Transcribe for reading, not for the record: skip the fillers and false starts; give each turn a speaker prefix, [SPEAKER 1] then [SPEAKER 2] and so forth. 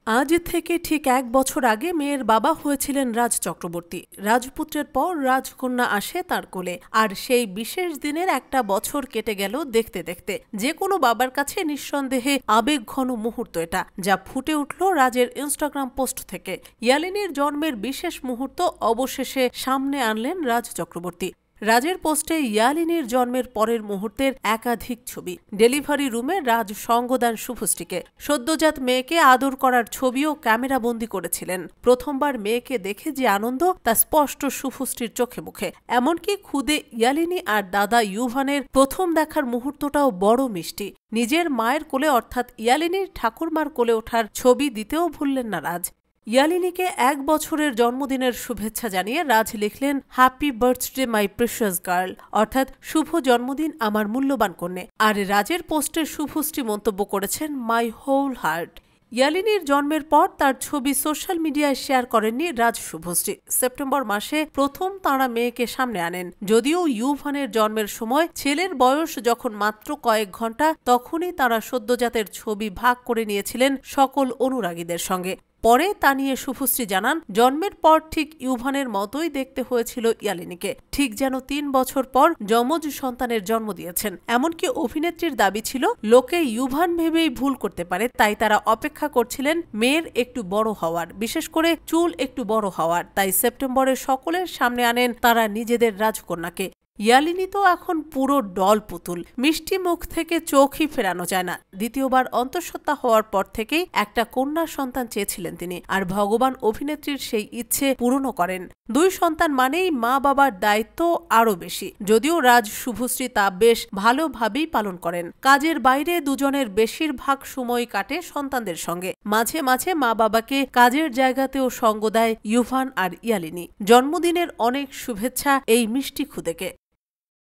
[SPEAKER 1] আজ থেকে ঠিক ১ বছর আগে মেয়ের বাবা হয়েছিলেন রাজ চক্রবর্তী। রাজপুত্রের পর রাজকন্যা আসে তার কোলে, আর সেই বিশেষ দিনের একটা বছর কেটে গেল দেখতে দেখতে। যে কোনো বাবার কাছে নিঃসন্দেহে আবেগঘন মুহূর্ত এটা, যা ফুটে উঠল রাজের ইনস্টাগ্রাম পোস্ট থেকে। ইয়ালিনীর জন্মের বিশেষ মুহূর্ত অবশেষে সামনে আনলেন রাজ চক্রবর্তী। রাজের পোস্টে ইয়ালিনীর জন্মের পরের মুহূর্তের একাধিক ছবি। ডেলিভারি রুমে রাজ সঙ্গ দেন শুভশ্রীকে। সদ্যজাত মেয়েকে আদর করার ছবিও ক্যামেরাবন্দি করেছিলেন। প্রথমবার মেয়েকে দেখে যে আনন্দ, তা স্পষ্ট শুভশ্রীর চোখে মুখে। এমনকি খুদে ইয়ালিনী আর দাদা ইউভানের প্রথম দেখার মুহূর্তটাও বড় মিষ্টি। নিজের মায়ের কোলে অর্থাৎ ইয়ালিনীর ঠাকুরমার কোলে ওঠার ছবি দিতেও ভুললেন না রাজ। ইয়ালিনীকে ১ বছরের জন্মদিনের শুভেচ্ছা জানিয়ে রাজ লিখলেন, happy birthday my precious girl, অর্থাৎ শুভ জন্মদিন আমার মূল্যবান কন্যে। আর রাজের পোস্টে শুভশ্রী মন্তব্য করেছেন, মাই হোল হার্ট। ইয়ালিনীর জন্মের পর তার ছবি সোশ্যাল মিডিয়ায় শেয়ার করেননি রাজ শুভশ্রী। সেপ্টেম্বর মাসে প্রথম তাঁরা মেয়েকে সামনে আনেন। যদিও ইউভানের জন্মের সময় ছেলের বয়স যখন মাত্র কয়েক ঘন্টা, তখনই তাঁরা সদ্যজাতের ছবি ভাগ করে নিয়েছিলেন সকল অনুরাগীদের সঙ্গে। পরে তা নিয়ে শুভশ্রী জানান, জন্মের পর ঠিক ইউভানের মতোই দেখতে হয়েছিল ইয়ালিনীকে, ঠিক যেন ৩ বছর পর যমজ সন্তানের জন্ম দিয়েছেন। এমনকি অভিনেত্রীর দাবি ছিল, লোকে ইউভান ভেবেই ভুল করতে পারে, তাই তারা অপেক্ষা করছিলেন মেয়ের একটু বড় হওয়ার, বিশেষ করে চুল একটু বড় হওয়ার। তাই সেপ্টেম্বরে সকলের সামনে আনেন তারা নিজেদের রাজকন্যাকে। ইয়ালিনী তো এখন পুরো ডল পুতুল, মিষ্টি মুখ থেকে চোখই ফেরানো যায় না। দ্বিতীয়বার অন্তঃসত্ত্বা হওয়ার পর থেকেই একটা কন্যা সন্তান চেয়েছিলেন তিনি, আর ভগবান অভিনেত্রীর সেই ইচ্ছে পূরণও করেন। ২ সন্তান মানেই মা বাবার দায়িত্ব আরও বেশি। যদিও রাজ শুভশ্রী তা বেশ ভালোভাবেই পালন করেন। কাজের বাইরে দুজনের বেশিরভাগ সময় কাটে সন্তানদের সঙ্গে। মাঝে মাঝে মা বাবাকে কাজের জায়গাতেও সঙ্গ দেয় ইউভান আর ইয়ালিনী। জন্মদিনের অনেক শুভেচ্ছা এই মিষ্টি খুদেকে।